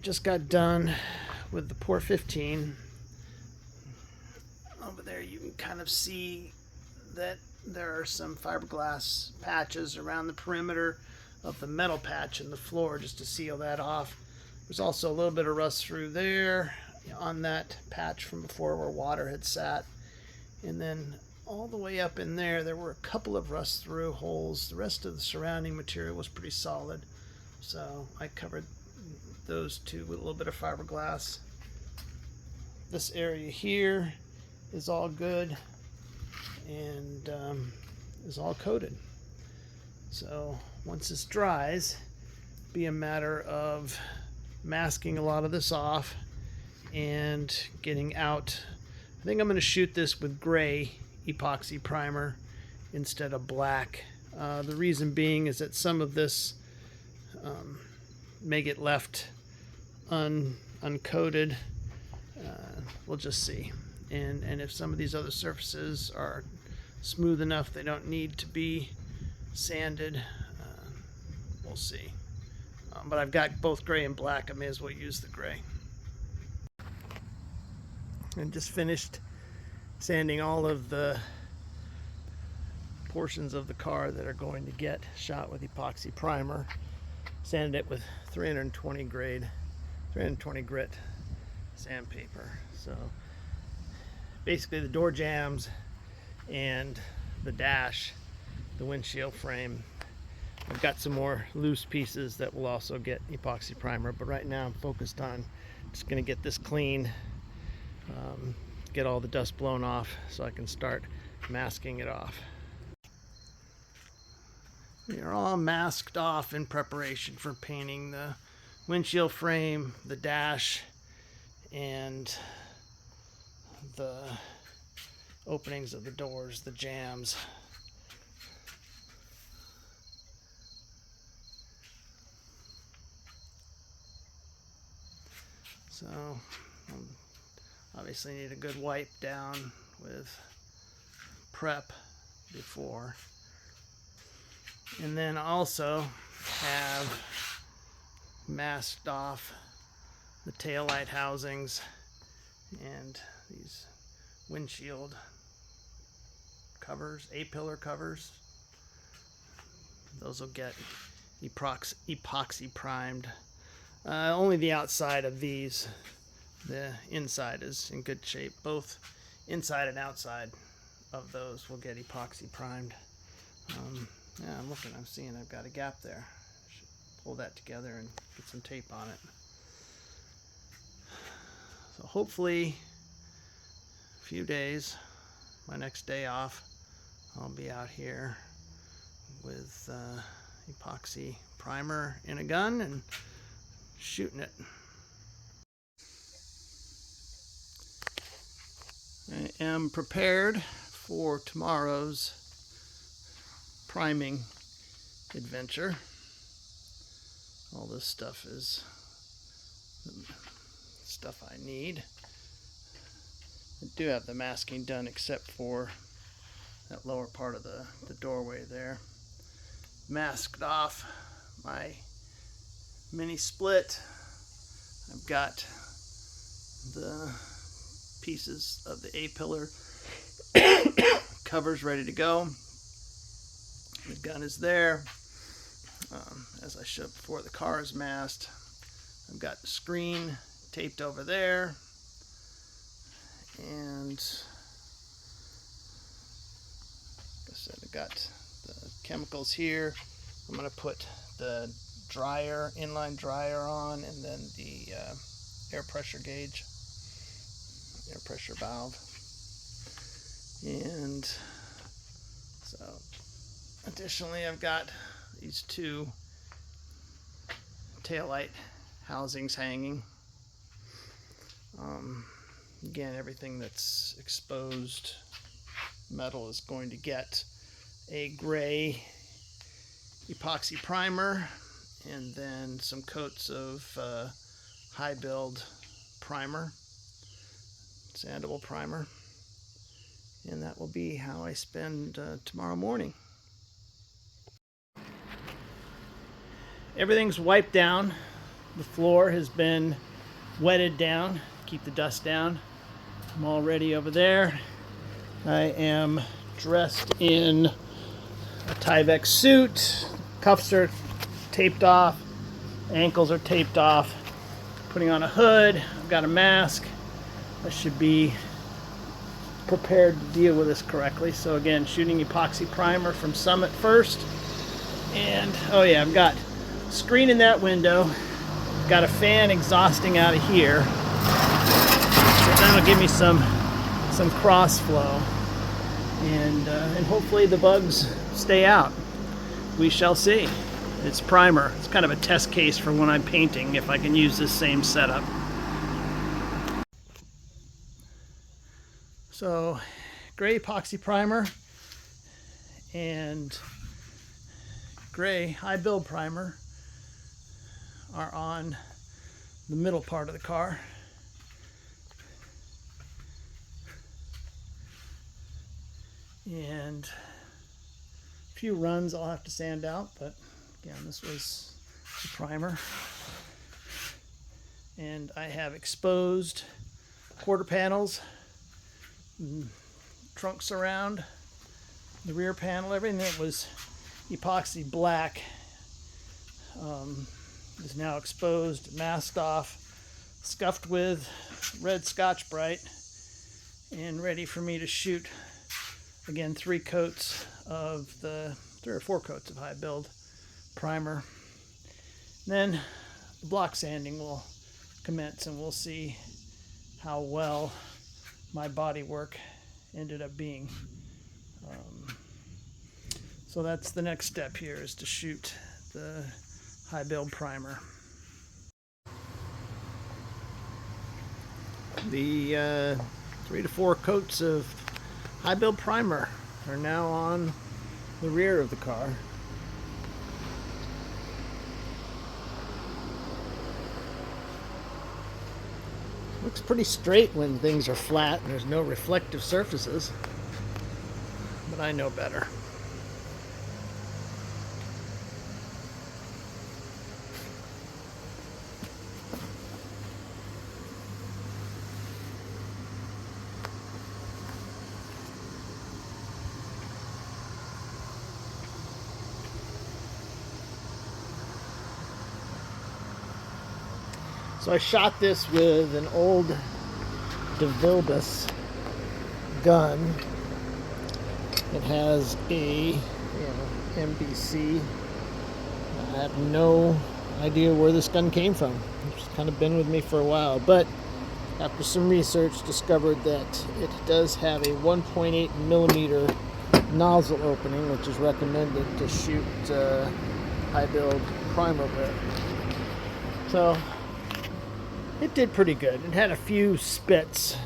just got done with the Pour 15. Over there you can kind of see that there are some fiberglass patches around the perimeter of the metal patch in the floor just to seal that off. There's also a little bit of rust through there on that patch from before where water had sat. And then all the way up in there, there were a couple of rust through holes. The rest of the surrounding material was pretty solid. So I covered those two with a little bit of fiberglass. This area here is all good and is all coated. So once this dries, be a matter of masking a lot of this off and getting out. I think I'm going to shoot this with gray epoxy primer instead of black. The reason being is that some of this may get left uncoated. We'll just see. And if some of these other surfaces are smooth enough they don't need to be sanded, we'll see. But I've got both gray and black. I may as well use the gray. And just finished sanding all of the portions of the car that are going to get shot with epoxy primer. Sanded it with 320 grit sandpaper. So basically the door jambs and the dash, the windshield frame. I've got some more loose pieces that will also get epoxy primer, but right now I'm focused on just going to get this clean, get all the dust blown off so I can start masking it off. We are all masked off in preparation for painting the windshield frame, the dash, and the openings of the doors, the jambs. So obviously need a good wipe down with prep before. And then also have masked off the taillight housings and these windshield covers, A-pillar covers. Those will get epoxy primed. Only the outside of these. The inside is in good shape. Both inside and outside of those will get epoxy primed. Yeah, I'm seeing I've got a gap there. I should pull that together and get some tape on it. So hopefully a few days, my next day off, I'll be out here with epoxy primer in a gun and shooting it. I am prepared for tomorrow's priming adventure. All this stuff is the stuff I need. I do have the masking done except for that lower part of the doorway there. Masked off my mini split. I've got the pieces of the A-pillar covers ready to go. The gun is there. As I showed before, the car is masked. I've got the screen taped over there. And like I said, I've got the chemicals here. I'm going to put the dryer, inline dryer on, and then the air pressure gauge, air pressure valve. And so additionally, I've got these two taillight housings hanging. Again, everything that's exposed metal is going to get a gray epoxy primer and then some coats of high build primer, sandable primer, and that will be how I spend tomorrow morning. Everything's wiped down The floor has been wetted down, keep the dust down. I'm all ready over there. I am dressed in a Tyvek suit. Cuffs are taped off, ankles are taped off. Putting on a hood, I've got a mask. I should be prepared to deal with this correctly. So again, shooting epoxy primer from Summit first. And oh yeah, I've got screen in that window. Got a fan exhausting out of here. So that'll give me some cross flow. And hopefully the bugs stay out. We shall see. It's primer. It's kind of a test case for when I'm painting, if I can use this same setup. So, gray epoxy primer and gray high build primer are on the middle part of the car. And a few runs I'll have to sand out, but again, this was the primer. And I have exposed quarter panels, trunk surround, the rear panel, everything that was epoxy black is now exposed, masked off, scuffed with red Scotch-Brite, and ready for me to shoot. Again, 3 or 4 coats of high build primer. Then the block sanding will commence, and we'll see how well my body work ended up being. So that's the next step here, is to shoot the high build primer. The 3 to 4 coats of high build primer are now on the rear of the car. Looks pretty straight when things are flat and there's no reflective surfaces, but I know better. So I shot this with an old DeVilbiss gun. It has a MBC. I have no idea where this gun came from. It's kind of been with me for a while, but after some research discovered that it does have a 1.8 millimeter nozzle opening, which is recommended to shoot high build primer with. So it did pretty good. It had a few spits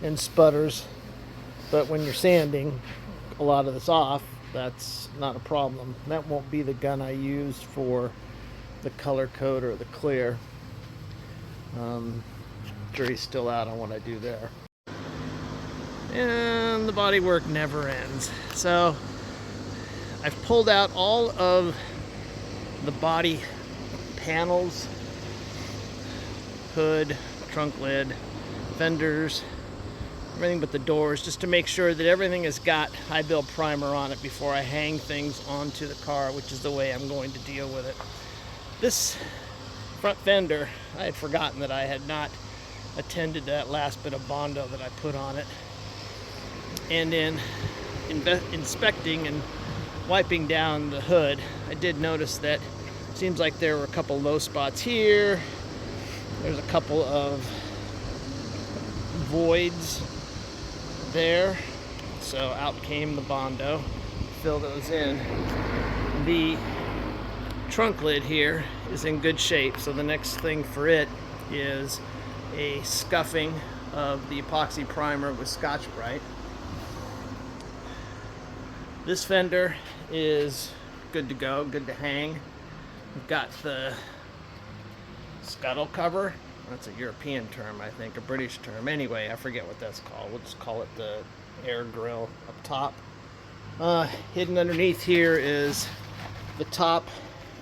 and sputters, but when you're sanding a lot of this off, that's not a problem. That won't be the gun I used for the color coat or the clear. Jury's still out on what I do there. And the body work never ends. So I've pulled out all of the body panels, hood, trunk lid, fenders, everything but the doors, just to make sure that everything has got high build primer on it before I hang things onto the car, which is the way I'm going to deal with it. This front fender, I had forgotten that I had not attended to that last bit of Bondo that I put on it. And in inspecting and wiping down the hood, I did notice that it seems like there were a couple low spots here. There's a couple of voids there. So out came the Bondo, fill those in. The trunk lid here is in good shape, so the next thing for it is a scuffing of the epoxy primer with Scotch-Brite. This fender is good to go, good to hang. We've got the scuttle cover. That's a European term, I think, a British term. Anyway, I forget what that's called. We'll just call it the air grill up top. Hidden underneath here is the top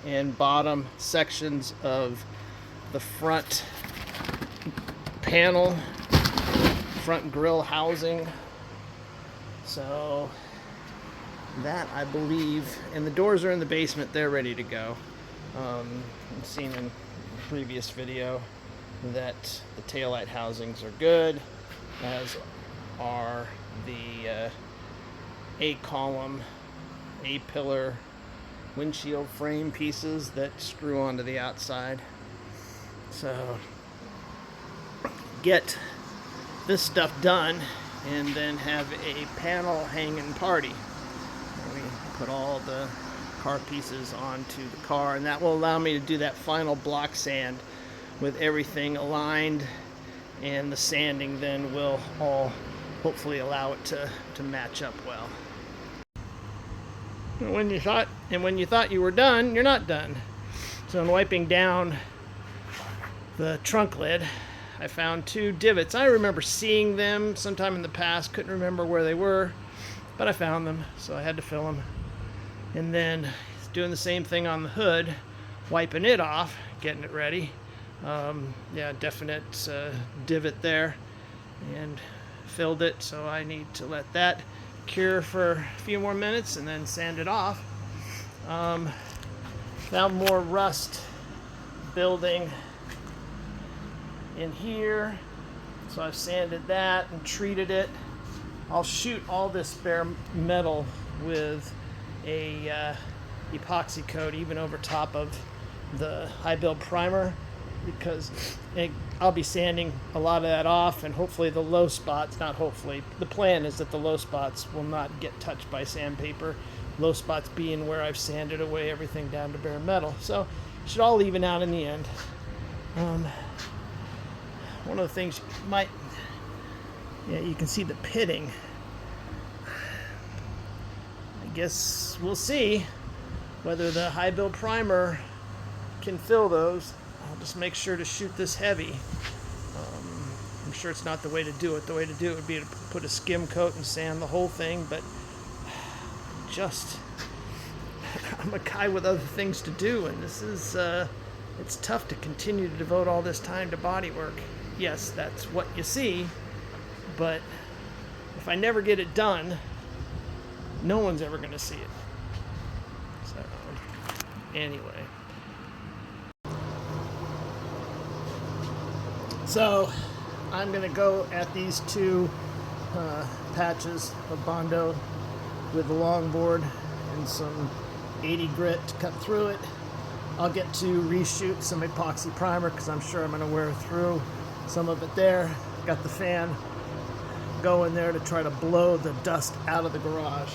and bottom sections of the front panel, front grille housing. So that, I believe, and the doors are in the basement, they're ready to go. I've seen in a previous video that the taillight housings are good, as are the A-column, A-pillar windshield frame pieces that screw onto the outside. So get this stuff done and then have a panel hanging party. We put all the car pieces onto the car, and that will allow me to do that final block sand with everything aligned, and the sanding then will all hopefully allow it to match up well. And when you thought you were done, you're not done. So in wiping down the trunk lid, I found 2 divots. I remember seeing them sometime in the past, couldn't remember where they were, but I found them, so I had to fill them. And then doing the same thing on the hood, wiping it off, getting it ready. Yeah, definite divot there, and filled it, so I need to let that cure for a few more minutes and then sand it off. Found more rust building in here, so I've sanded that and treated it. I'll shoot all this bare metal with a epoxy coat even over top of the high build primer, because I'll be sanding a lot of that off, and hopefully the low spots, not hopefully, the plan is that the low spots will not get touched by sandpaper. Low spots being where I've sanded away everything down to bare metal. So it should all even out in the end. One of the things you can see the pitting. I guess we'll see whether the high build primer can fill those. I'll just make sure to shoot this heavy. I'm sure it's not the way to do it. The way to do it would be to put a skim coat and sand the whole thing, but I'm a guy with other things to do, and this is it's tough to continue to devote all this time to bodywork. Yes, that's what you see, but if I never get it done, no one's ever going to see it. So anyway, so I'm going to go at these 2 patches of Bondo with the longboard and some 80 grit to cut through it. I'll get to reshoot some epoxy primer because I'm sure I'm going to wear through some of it there. Got the fan going there to try to blow the dust out of the garage.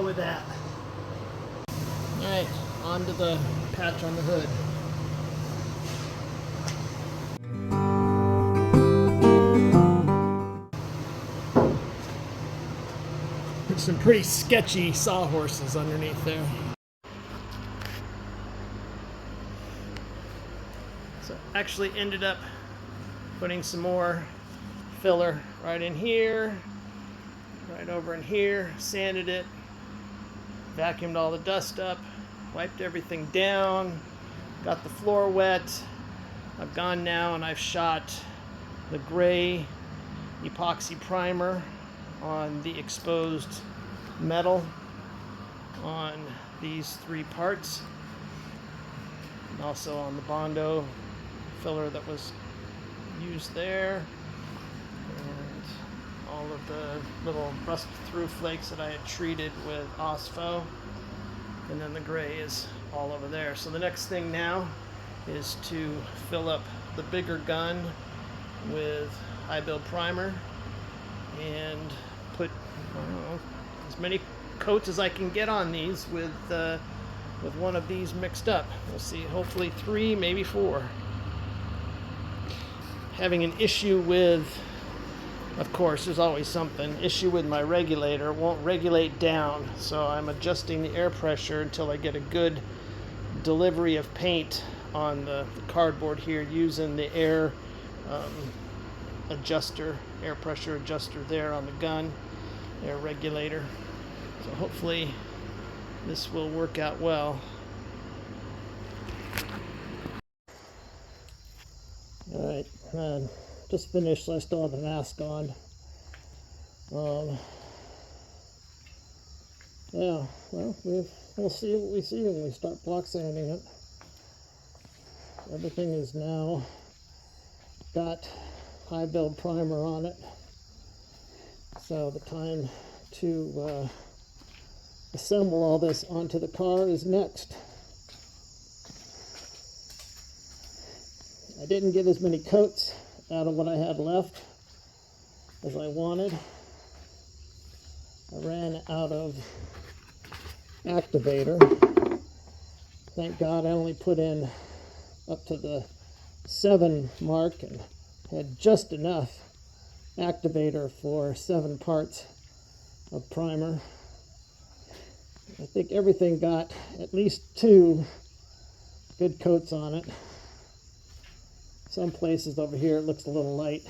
With that. Alright, on to the patch on the hood. There's some pretty sketchy sawhorses underneath there. So actually ended up putting some more filler right in here, right over in here, sanded it, vacuumed all the dust up, wiped everything down, got the floor wet. I've gone now and I've shot the gray epoxy primer on the exposed metal on these 3 parts, and also on the Bondo filler that was used there, and all of the little rust through flakes that I had treated with OSFO and then the gray is all over there. So the next thing now is to fill up the bigger gun with high build primer and put, I don't know, as many coats as I can get on these with one of these mixed up. We'll see, hopefully 3, maybe 4. Having an issue with, of course, there's always something, issue with my regulator. It won't regulate down, so I'm adjusting the air pressure until I get a good delivery of paint on the cardboard here using the air adjuster, air pressure adjuster there on the gun, air regulator. So hopefully this will work out well. Alright, just finished, so I still have the mask on. Yeah, well, we'll see what we see when we start block sanding it. Everything is now got high build primer on it, so the time to assemble all this onto the car is next. I didn't get as many coats out of what I had left as I wanted. I ran out of activator. Thank God I only put in up to the 7 mark and had just enough activator for 7 parts of primer. I think everything got at least 2 good coats on it. Some places over here it looks a little light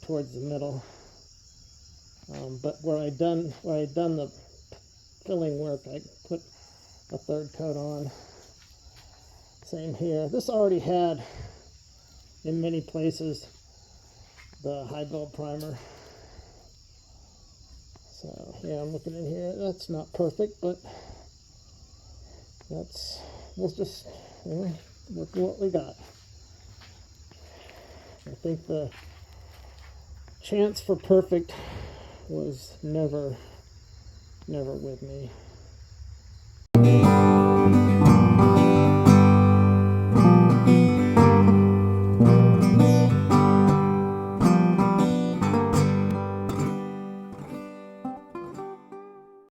towards the middle, but where I done the filling work, I put a 3rd coat on. Same here. This already had, in many places, the high build primer. So yeah, I'm looking in here. That's not perfect, but we'll just work with what we got. I think the chance for perfect was never with me.